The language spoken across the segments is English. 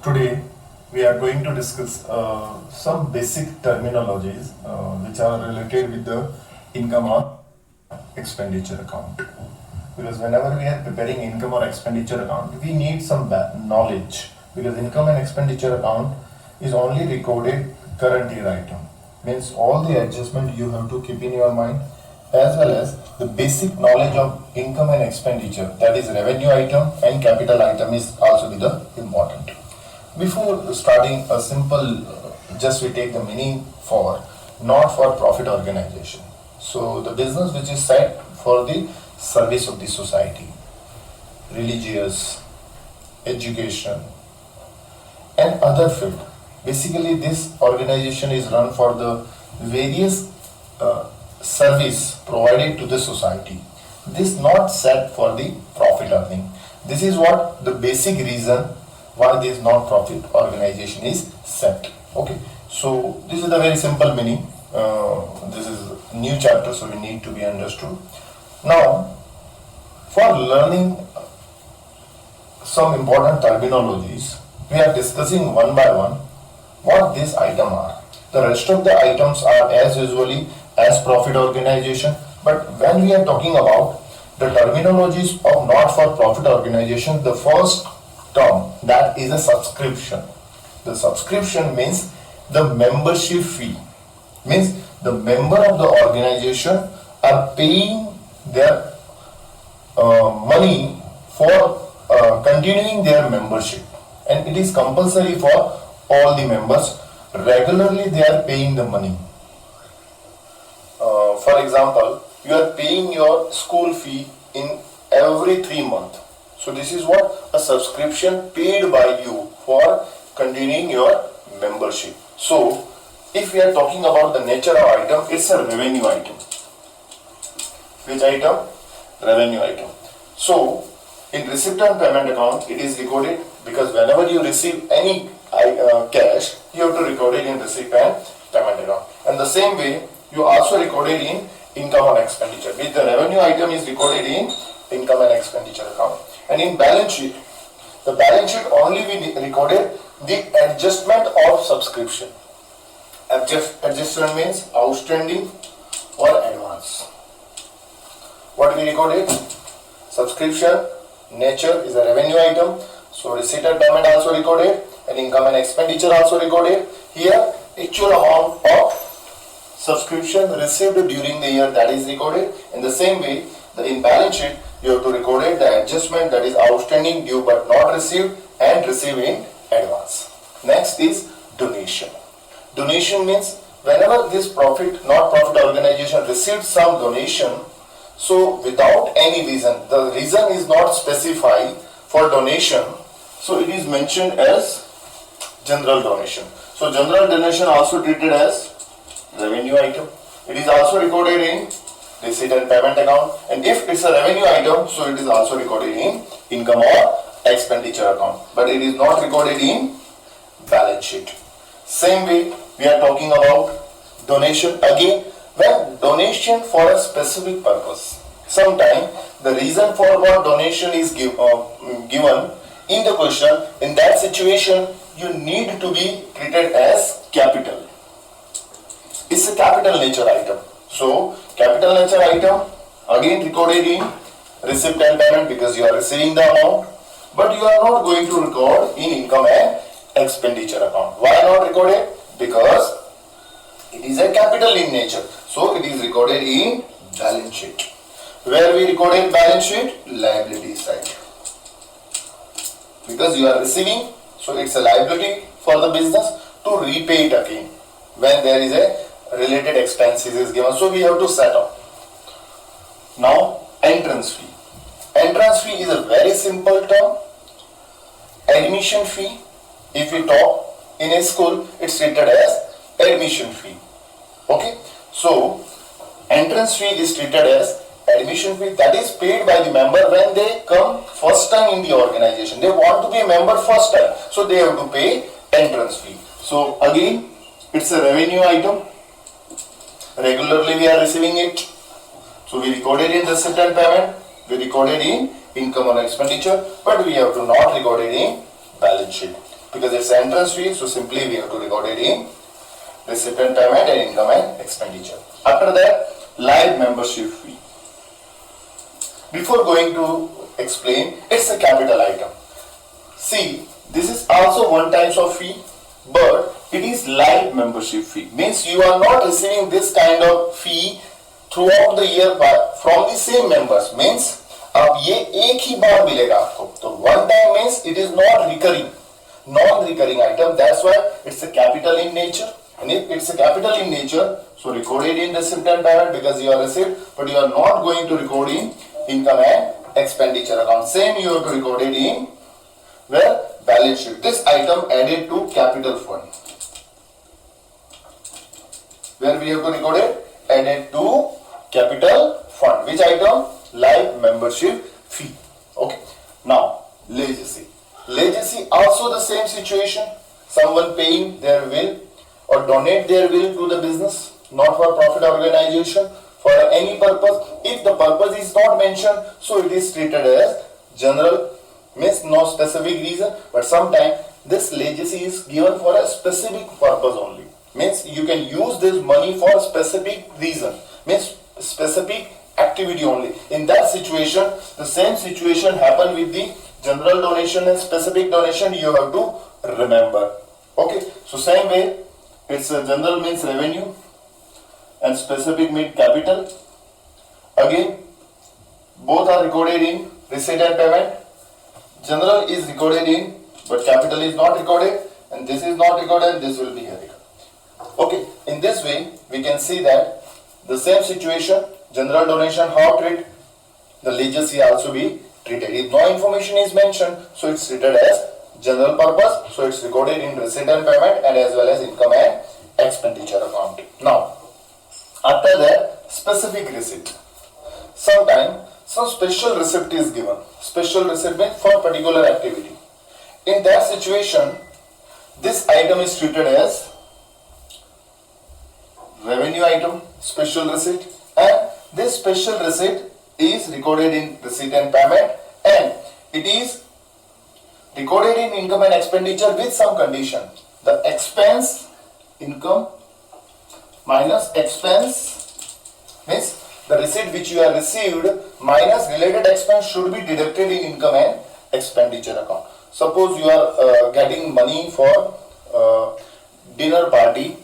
Today we are going to discuss some basic terminologies which are related with the income or expenditure account. Because whenever we are preparing income or expenditure account, we need some knowledge, because income and expenditure account is only recorded current year item. Means all the adjustment you have to keep in your mind, as well as the basic knowledge of income and expenditure, that is revenue item and capital item, is also the important. Before starting a simple, just we take the meaning for not for profit organization. So the business which is set for the service of the society, religious, education and other field. Basically this organization is run for the various service provided to the society. This not set for the profit earning. This is what the basic reason why this non-profit organization is set. Okay, so this is the very simple meaning. This is new chapter, so we need to be understood. Now, for learning some important terminologies, we are discussing one by one what these items are. The rest of the items are as usually as profit organization, but when we are talking about the terminologies of not-for-profit organization, the first term, that is a subscription. The subscription means the membership fee. Means the member of the organization are paying their money for continuing their membership, and it is compulsory for all the members. Regularly they are paying the money. For example, you are paying your school fee in every 3 months. So this is what a subscription paid by you for continuing your membership. So if we are talking about the nature of item, it's a revenue item. Which item? Revenue item. So in receipt and payment account, it is recorded, because whenever you receive any cash, you have to record it in receipt and payment account. And the same way, you also record it in income and expenditure. With the revenue item is recorded in income and expenditure account. And in balance sheet, the balance sheet only we recorded the adjustment of subscription. Adjustment means outstanding or advance. What we recorded? Subscription, nature is a revenue item. So receipt and payment also recorded, and income and expenditure also recorded. Here, actual amount of subscription received during the year, that is recorded. In the same way, in balance sheet, you have to record it, the adjustment, that is outstanding, due but not received, and received in advance. Next is donation. Donation means whenever this not-profit organization receives some donation, so without any reason, the reason is not specified for donation, so it is mentioned as general donation. So general donation also treated as revenue item. It is also recorded in receipt and payment account, and if it's a revenue item, so it is also recorded in income or expenditure account, but it is not recorded in balance sheet. Same way, we are talking about donation. Again, when donation for a specific purpose, sometimes the reason for what donation is given in the question, in that situation you need to be treated as capital. It's a capital nature item. So capital nature item again recorded in receipt and payment, because you are receiving the amount, but you are not going to record in income and expenditure account. Why not recorded? Because it is a capital in nature, so it is recorded in balance sheet. Where we recorded balance sheet? Liability side. Because you are receiving, so it's a liability for the business to repay it again when there is a related expenses is given. So we have to set up. Now entrance fee. Entrance fee is a very simple term. Admission fee, if we talk in a school, it's treated as admission fee. Okay, so entrance fee is treated as admission fee, that is paid by the member when they come first time in the organization. They want to be a member first time, so they have to pay entrance fee. So again, it's a revenue item. Regularly we are receiving it. So we recorded in receipt and payment, we recorded in income or expenditure, but we have to not record it in balance sheet. because it's an entrance fee, so simply we have to record it in receipt and payment and income and expenditure. After that, live membership fee. Before going to explain, it's a capital item. See, this is also one type of fee, but it is live membership fee. Means you are not receiving this kind of fee throughout the year from the same members. Means अब ये एक ही बार मिलेगा आपको. तो one time means it is not recurring, non-recurring item. That's why it's a capital in nature. And if it's a capital in nature, so record it in receipt and payment because you are receipt, but you are not going to record in income and expenditure account. Same you have to record it in where balance sheet. This item added to capital fund. Where we have to record it? Added to capital fund. Which item? Live membership fee. Okay. Now, legacy. Legacy also the same situation. Someone paying their will or donate their will to the business, not for profit organization, for any purpose. If the purpose is not mentioned, so it is treated as general, means no specific reason, but sometimes this legacy is given for a specific purpose only. Means you can use this money for a specific reason, means specific activity only. In that situation, the same situation happen with the general donation and specific donation, you have to remember. Okay, so same way, it's a general means revenue and specific means capital. Again, both are recorded in receipt and payment. General is recorded in, but capital is not recorded, and this is not recorded, and this will be here. Okay, in this way, we can see that the same situation, general donation, how treat, the legacy also be treated. If no information is mentioned, so it's treated as general purpose, so it's recorded in receipt and payment and as well as income and expenditure account. Now, after that, specific receipt. Sometimes some special receipt is given. Special receipt means for particular activity. In that situation, this item is treated as revenue item, special receipt, and this special receipt is recorded in receipt and payment, and it is recorded in income and expenditure with some condition. The expense, income minus expense means the receipt which you have received minus related expense should be deducted in income and expenditure account. Suppose you are getting money for dinner party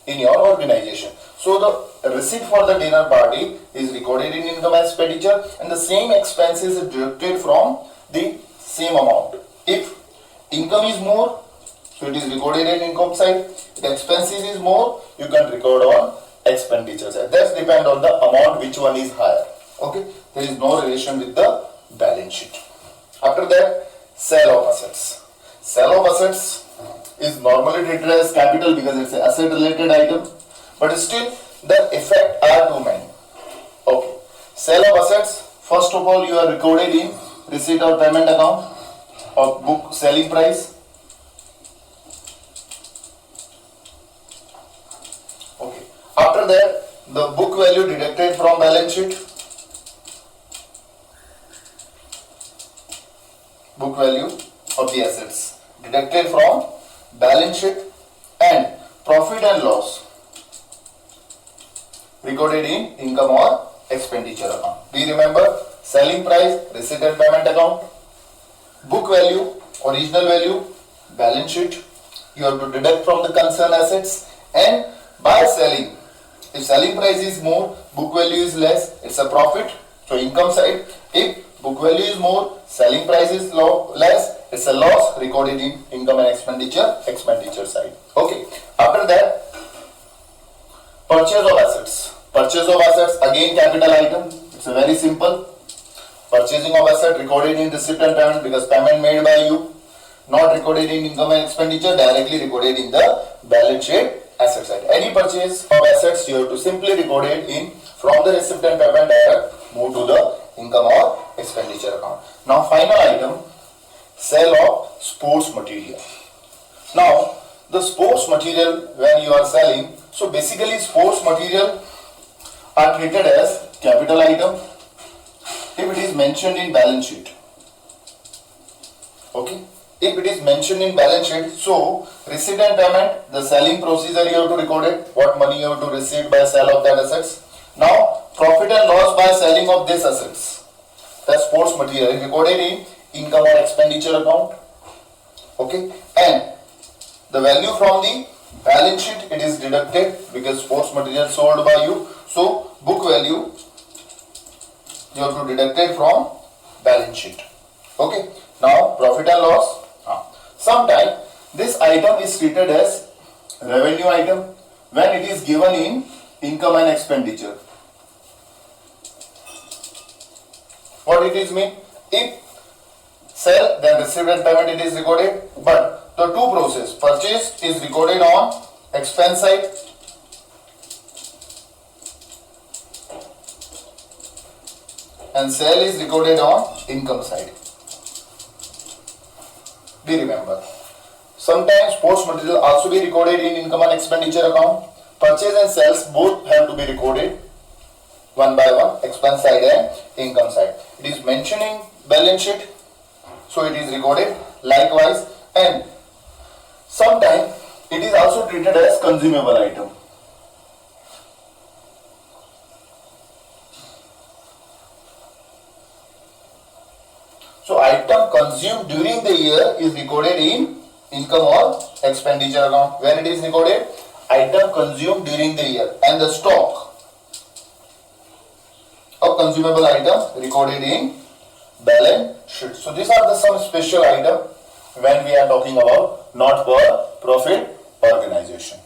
in your organization. So the receipt for the dinner party is recorded in income and expenditure, and the same expense is deducted from the same amount. If income is more, so it is recorded in income side. If expenses is more, you can record on expenditure side. That depends on the amount which one is higher. Okay, there is no relation with the balance sheet. After that, sale of assets. Sale of assets is normally treated as capital because it's an asset related item, but still the effect are too many. Okay, sale of assets, first of all you are recorded in receipt or payment account or book selling price. Okay, after that the book value deducted from balance sheet. Book value of the assets deducted from balance sheet, and profit and loss recorded in income or expenditure account. Do you remember? Selling price, receipt and payment account. Book value, original value, balance sheet. You have to deduct from the concerned assets, and by selling, if selling price is more, book value is less, it's a profit. So income side. If book value is more, selling price is less, it's a loss, recorded in income and expenditure side. Okay. After that, purchase of assets. Purchase of assets, again capital item. It's a very simple. Purchasing of asset recorded in receipt and payment because payment made by you, not recorded in income and expenditure, directly recorded in the balance sheet asset side. Any purchase of assets, you have to simply record it in from the receipt and payment direct, move to the income or expenditure account. Now final item, sale of sports material. Now the sports material when you are selling, so basically sports material are treated as capital item if it is mentioned in balance sheet. Okay, if it is mentioned in balance sheet, so receipt and payment, the selling procedure you have to record it, what money you have to receive by sale of that assets. Now profit and loss by selling of these assets, the sports material is recorded in income or expenditure account. Okay, and the value from the balance sheet, it is deducted because sports material sold by you, so book value you have to deduct it from balance sheet. Okay, now profit and loss. Sometimes this item is treated as revenue item when it is given in income and expenditure. What it is mean? If sell, then receipt and payment it is recorded, but the two process, purchase is recorded on expense side and sale is recorded on income side. Be remember. Sometimes sports material also be recorded in income and expenditure account. Purchase and sales both have to be recorded one by one, expense side and income side. It is mentioned in balance sheet, so it is recorded likewise, and sometimes it is also treated as consumable item. So item consumed during the year is recorded in income or expenditure account. Where it is recorded? Item consumed during the year, and the stock of consumable item recorded in balance sheet. So these are the some special item when we are talking about not for profit organization.